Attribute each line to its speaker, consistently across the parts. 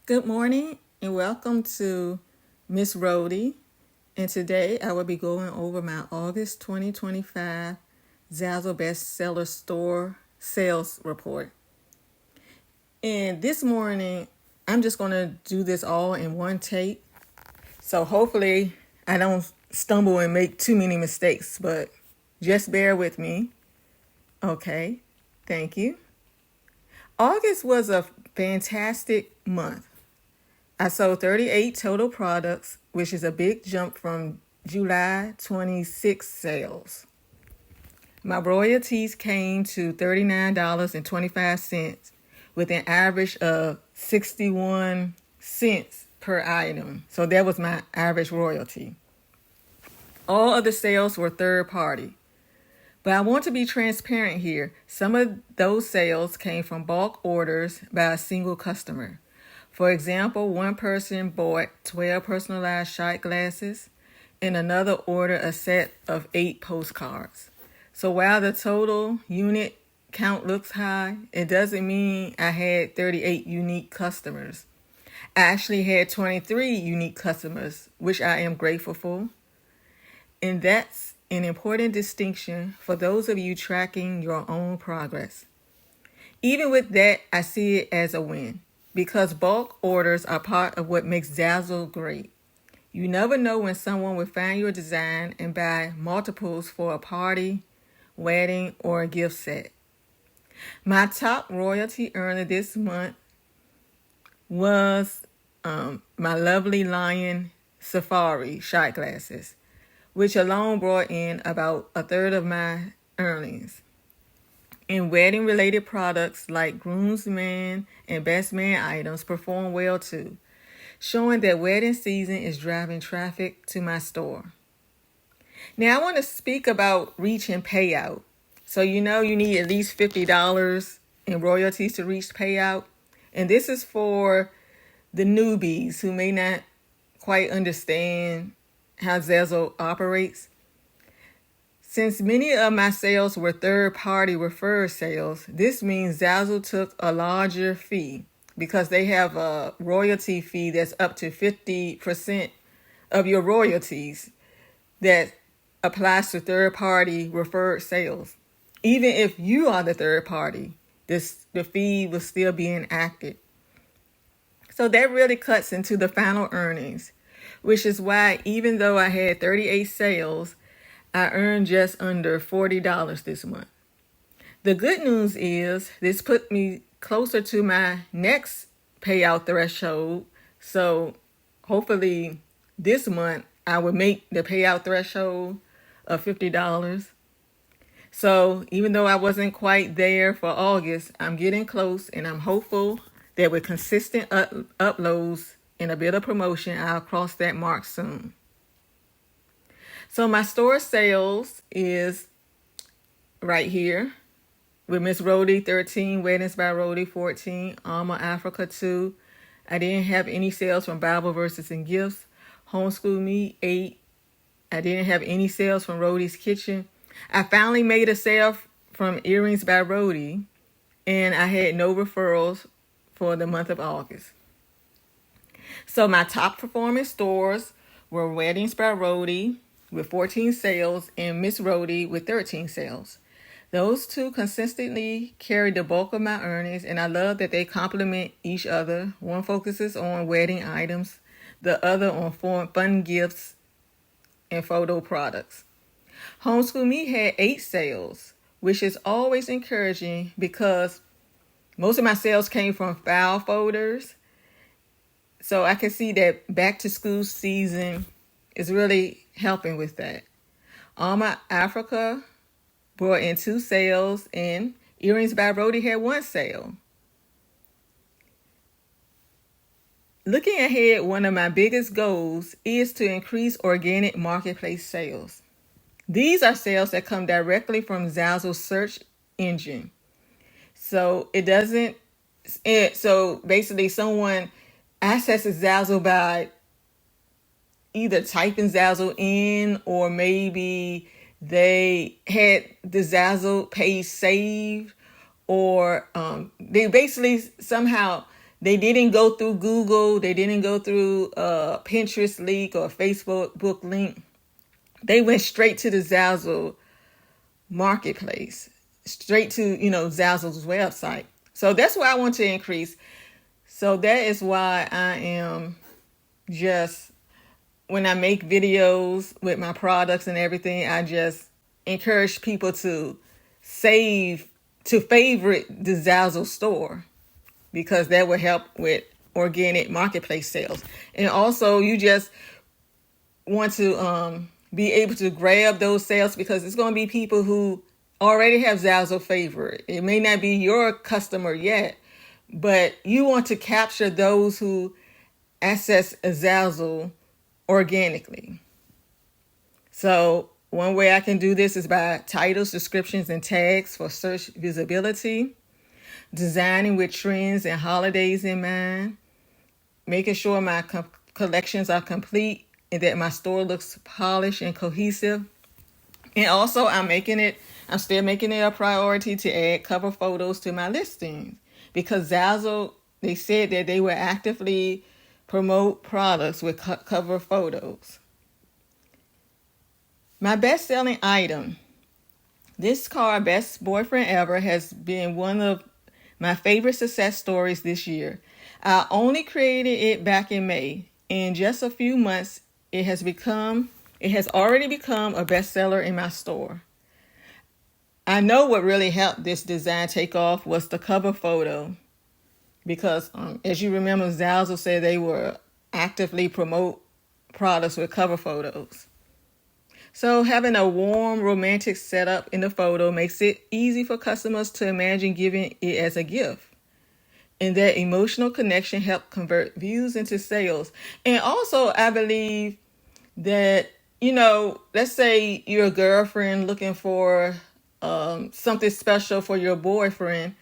Speaker 1: Good morning and welcome to Miss Rhodey. And today I will be going over my August 2025 Zazzle Best Sellers Store Sales Report. And this morning I'm just going to do this all in one take. So hopefully I don't stumble and make too many mistakes, but just bear with me. Okay, thank you. August was a fantastic month. I sold 38 total products, which is a big jump from July 26 sales. My royalties came to $39.25 with an average of 61 cents per item. So that was my average royalty. All of the sales were third party. But I want to be transparent here. Some of those sales came from bulk orders by a single customer. For example, one person bought 12 personalized shot glasses and another ordered a set of 8 postcards. So while the total unit count looks high, it doesn't mean I had 38 unique customers. I actually had 23 unique customers, which I am grateful for. And that's an important distinction for those of you tracking your own progress. Even with that, I see it as a win, because bulk orders are part of what makes Zazzle great. You never know when someone will find your design and buy multiples for a party, wedding, or a gift set. My top royalty earner this month was my lovely Lion Safari shot glasses, which alone brought in about a third of my earnings. And wedding-related products like groomsman and best man items perform well too, showing that wedding season is driving traffic to my store. Now I want to speak about reach and payout. So you need at least $50 in royalties to reach payout. And this is for the newbies who may not quite understand how Zazzle operates. Since many of my sales were third-party referred sales, this means Zazzle took a larger fee because they have a royalty fee that's up to 50% of your royalties that applies to third-party referred sales. Even if you are the third party, the fee will still be enacted. So that really cuts into the final earnings, which is why even though I had 38 sales, I earned just under $40 this month. The good news is this put me closer to my next payout threshold. So hopefully this month I will make the payout threshold of $50. So even though I wasn't quite there for August, I'm getting close, and I'm hopeful that with consistent uploads and a bit of promotion, I'll cross that mark soon. So my store sales is right here with Miss Rhodey 13, Weddings by Rhodey 14, Alma Africa 2. I didn't have any sales from Bible Verses and Gifts. Homeschool Me 8. I didn't have any sales from Rhodey's Kitchen. I finally made a sale from Earrings by Rhodey, and I had no referrals for the month of August. So my top performing stores were Weddings by Rhodey with 14 sales and Miss Rhodey with 13 sales. Those two consistently carry the bulk of my earnings, and I love that they complement each other. One focuses on wedding items, the other on fun gifts and photo products. Homeschool Me had 8 sales, which is always encouraging because most of my sales came from file folders. So I can see that back to school season is really helping with that. Alma Africa brought in 2 sales, and Earrings by Rhodey had 1 sale. Looking ahead, one of my biggest goals is to increase organic marketplace sales. These are sales that come directly from Zazzle's search engine. So so basically someone accesses Zazzle by either typing Zazzle in, or maybe they had the Zazzle page saved, or they basically somehow They didn't go through Google. They didn't go through Pinterest link or Facebook link. They went straight to the Zazzle marketplace, straight to, Zazzle's website. So that's why I want to increase. So that is why I am just, when I make videos with my products and everything, I just encourage people to favorite the Zazzle store, because that will help with organic marketplace sales. And also, you just want to be able to grab those sales, because it's going to be people who already have Zazzle favorite. It may not be your customer yet, but you want to capture those who access a Zazzle organically. So one way I can do this is by titles, descriptions, and tags for search visibility, designing with trends and holidays in mind, making sure my collections are complete and that my store looks polished and cohesive. And also I'm still making it a priority to add cover photos to my listings, because Zazzle, they said that they will actively promote products with cover photos. My best-selling item, this card, Best Boyfriend Ever, has been one of my favorite success stories this year. I only created it back in May. In just a few months, it has already become a bestseller in my store. I know what really helped this design take off was the cover photo, because as you remember, Zazzle said they were actively promote products with cover photos. So having a warm, romantic setup in the photo makes it easy for customers to imagine giving it as a gift. And that emotional connection helps convert views into sales. And also, I believe that, let's say you're a girlfriend looking for something special for your boyfriend.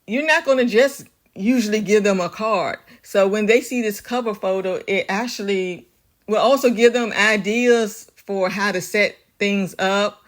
Speaker 1: You're not going to just usually give them a card. So when they see this cover photo, it actually will also give them ideas for how to set things up,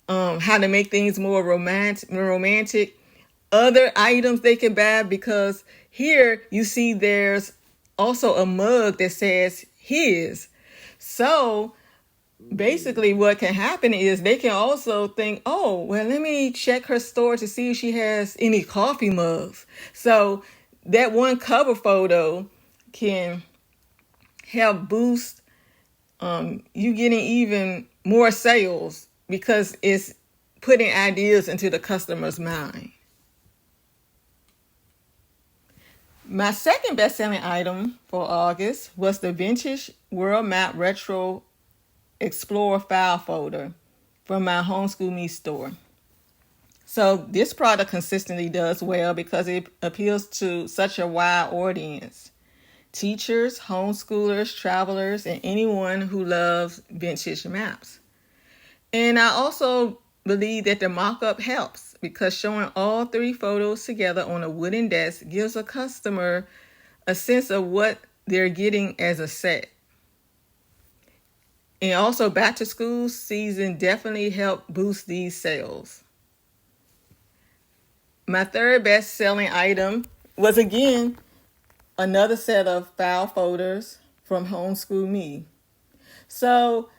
Speaker 1: how to make things more romantic, other items they can buy, because here you see there's also a mug that says his. So basically what can happen is they can also think, oh, well, let me check her store to see if she has any coffee mugs. So that one cover photo can help boost you getting even more sales, because it's putting ideas into the customer's mind. My second best-selling item for August was the Vintage World Map Retro Explorer file folder from my Homeschool Me store. So this product consistently does well because it appeals to such a wide audience: teachers, homeschoolers, travelers, and anyone who loves vintage maps. And I also believe that the mock-up helps, because showing all three photos together on a wooden desk gives a customer a sense of what they're getting as a set. And also, back to school season definitely helped boost these sales. My third best-selling item was, again, another set of file folders from Homeschool Me. So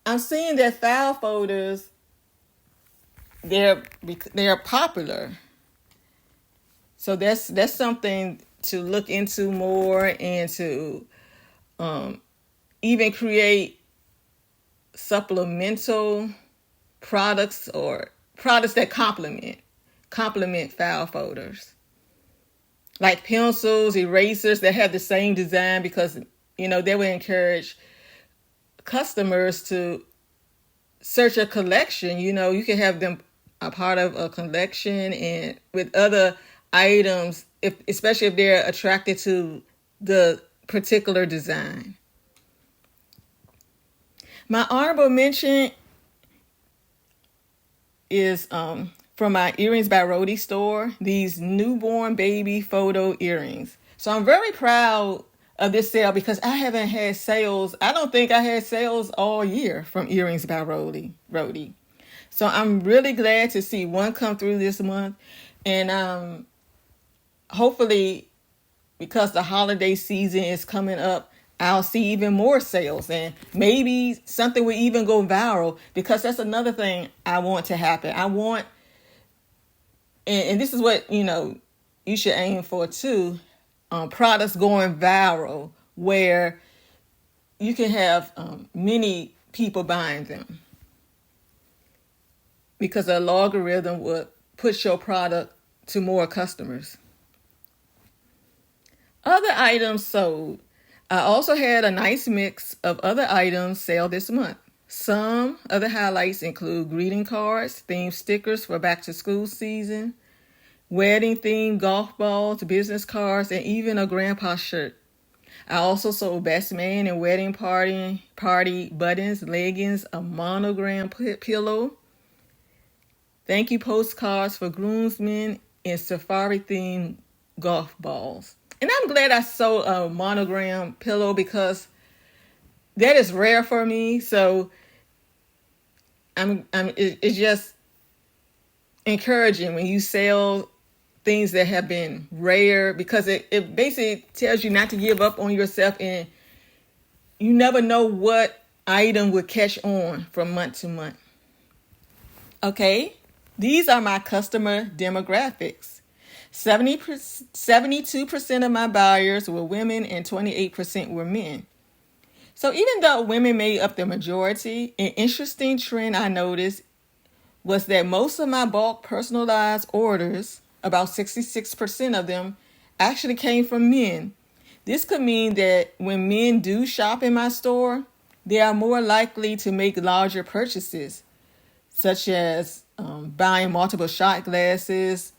Speaker 1: I'm seeing that file folders, they're popular. So that's something to look into more, and to even create supplemental products or products that complement file folders, like pencils, erasers that have the same design, because they will encourage customers to search a collection. You can have them a part of a collection and with other items, especially if they're attracted to the particular design. My honorable mention is from my Earrings by Rhodey store, these newborn baby photo earrings. So I'm very proud of this sale, because I haven't had sales. I don't think I had sales all year from Earrings by Rhodey. So I'm really glad to see one come through this month. And hopefully, because the holiday season is coming up, I'll see even more sales, and maybe something will even go viral, because that's another thing I want to happen. I want, and this is what, you should aim for too, products going viral where you can have many people buying them, because the algorithm would push your product to more customers. Other items sold. I also had a nice mix of other items sell this month. Some other highlights include greeting cards, themed stickers for back to school season, wedding themed golf balls, business cards, and even a grandpa shirt. I also sold best man and wedding party buttons, leggings, a monogram pillow, thank you postcards for groomsmen, and safari themed golf balls. And I'm glad I sold a monogram pillow, because that is rare for me. So it's just encouraging when you sell things that have been rare, because it basically tells you not to give up on yourself, and you never know what item would catch on from month to month. Okay, these are my customer demographics. 72% of my buyers were women and 28% were men. So even though women made up the majority, an interesting trend I noticed was that most of my bulk personalized orders, about 66% of them, actually came from men. This could mean that when men do shop in my store, they are more likely to make larger purchases, such as buying multiple shot glasses,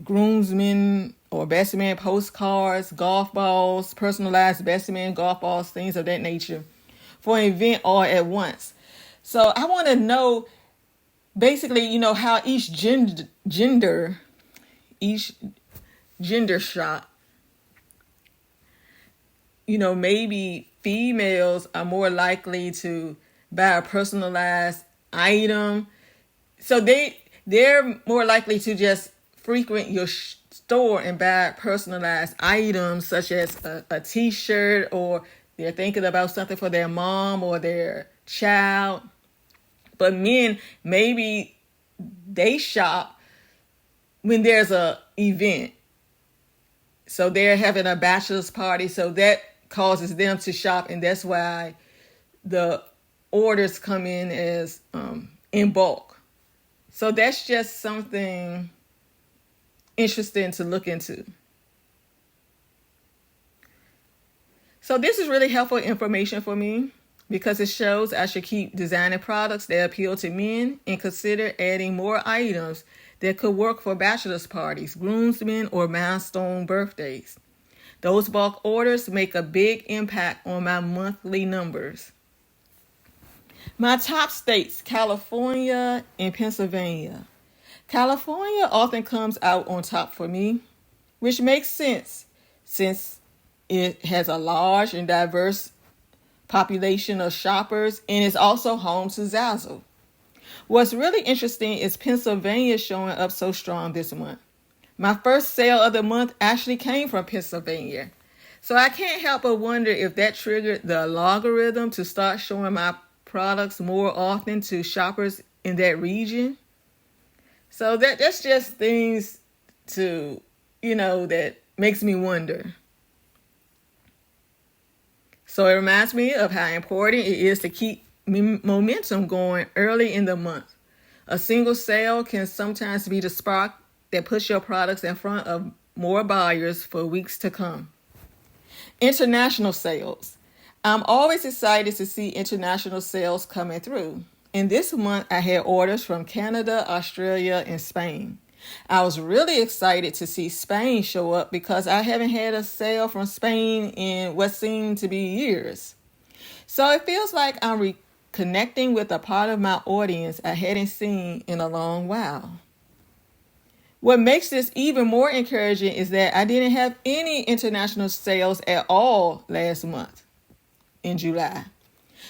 Speaker 1: groomsmen or best man postcards, golf balls, personalized best man golf balls, things of that nature, for an event all at once. So I want to know, basically, how each gender shop. Maybe females are more likely to buy a personalized item, so they're more likely to just frequent your store and buy personalized items, such as a t-shirt, or they're thinking about something for their mom or their child. But men, maybe they shop when there's a event. So they're having a bachelor's party, so that causes them to shop, and that's why the orders come in as in bulk. So that's just something interesting to look into. So this is really helpful information for me, because it shows I should keep designing products that appeal to men, and consider adding more items that could work for bachelor's parties, groomsmen, or milestone birthdays. Those bulk orders make a big impact on my monthly numbers. My top states, California and Pennsylvania. California often comes out on top for me, which makes sense since it has a large and diverse population of shoppers, and is also home to Zazzle. What's really interesting is Pennsylvania showing up so strong this month. My first sale of the month actually came from Pennsylvania. So I can't help but wonder if that triggered the algorithm to start showing my products more often to shoppers in that region. So that's just things to, that makes me wonder. So it reminds me of how important it is to keep momentum going early in the month. A single sale can sometimes be the spark that puts your products in front of more buyers for weeks to come. International sales. I'm always excited to see international sales coming through. And this month I had orders from Canada, Australia, and Spain. I was really excited to see Spain show up, because I haven't had a sale from Spain in what seemed to be years. So it feels like I'm reconnecting with a part of my audience I hadn't seen in a long while. What makes this even more encouraging is that I didn't have any international sales at all last month in July.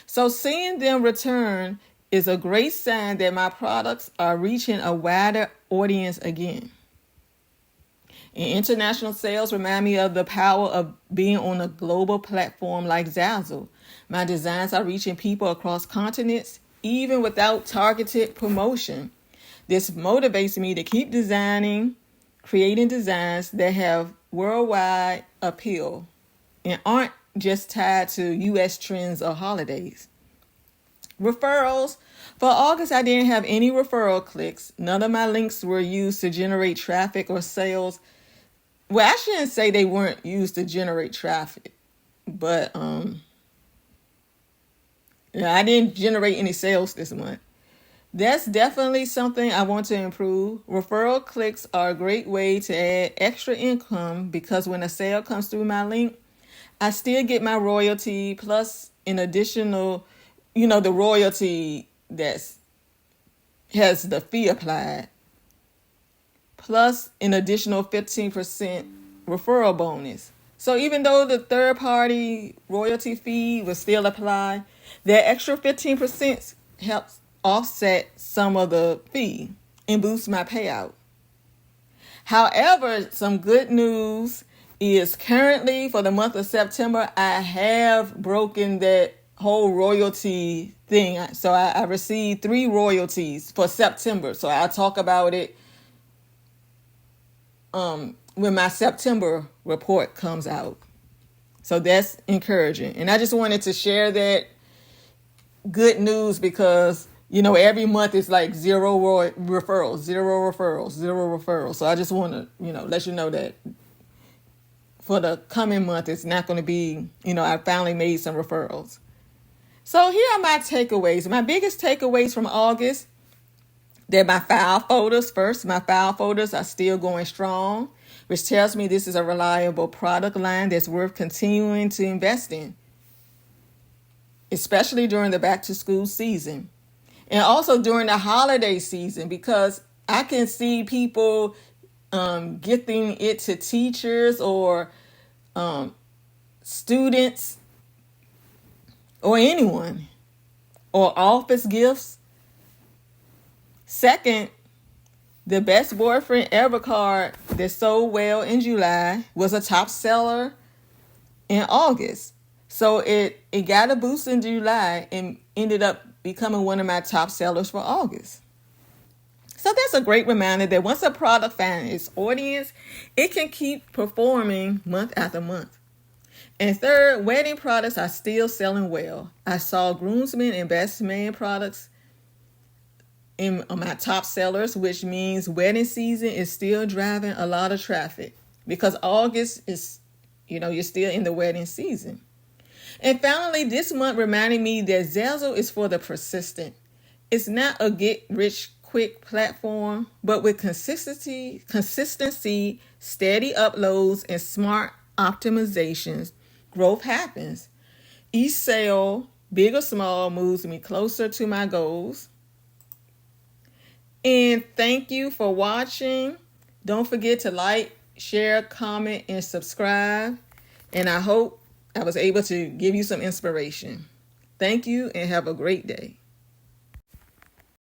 Speaker 1: So seeing them return is a great sign that my products are reaching a wider audience again. And international sales remind me of the power of being on a global platform like Zazzle. My designs are reaching people across continents, even without targeted promotion. This motivates me to keep designing, creating designs that have worldwide appeal and aren't just tied to U.S. trends or holidays. Referrals. For August, I didn't have any referral clicks. None of my links were used to generate traffic or sales. Well, I shouldn't say they weren't used to generate traffic, but yeah, I didn't generate any sales this month. That's definitely something I want to improve. Referral clicks are a great way to add extra income because when a sale comes through my link, I still get my royalty plus an additional, the royalty that's has the fee applied, plus an additional 15% referral bonus. So even though the third party royalty fee will still apply, that extra 15% helps offset some of the fee and boost my payout. However, some good news is currently for the month of September, I have broken that whole royalty thing. So I received 3 royalties for September. So I'll talk about it when my September report comes out. So that's encouraging. And I just wanted to share that good news because, every month it's like 0 referrals, 0 referrals, 0 referrals. So I just want to, let you know that for the coming month, it's not going to be, I finally made some referrals. So here are my takeaways. My biggest takeaways from August, they're my file folders. First, my file folders are still going strong, which tells me this is a reliable product line that's worth continuing to invest in, especially during the back to school season and also during the holiday season, because I can see people gifting it to teachers or students or anyone, or office gifts. Second, the Best Boyfriend Ever card that sold well in July was a top seller in August. So it got a boost in July and ended up becoming one of my top sellers for August. So that's a great reminder that once a product finds its audience, it can keep performing month after month. And third, wedding products are still selling well. I saw groomsmen and best man products in my top sellers, which means wedding season is still driving a lot of traffic because August is, you're still in the wedding season. And finally, this month reminded me that Zazzle is for the persistent. It's not a get-rich-quick platform, but with consistency, steady uploads, and smart optimizations, growth happens. Each sale, big or small, moves me closer to my goals. And thank you for watching. Don't forget to like, share, comment, and subscribe. And I hope I was able to give you some inspiration. Thank you and have a great day.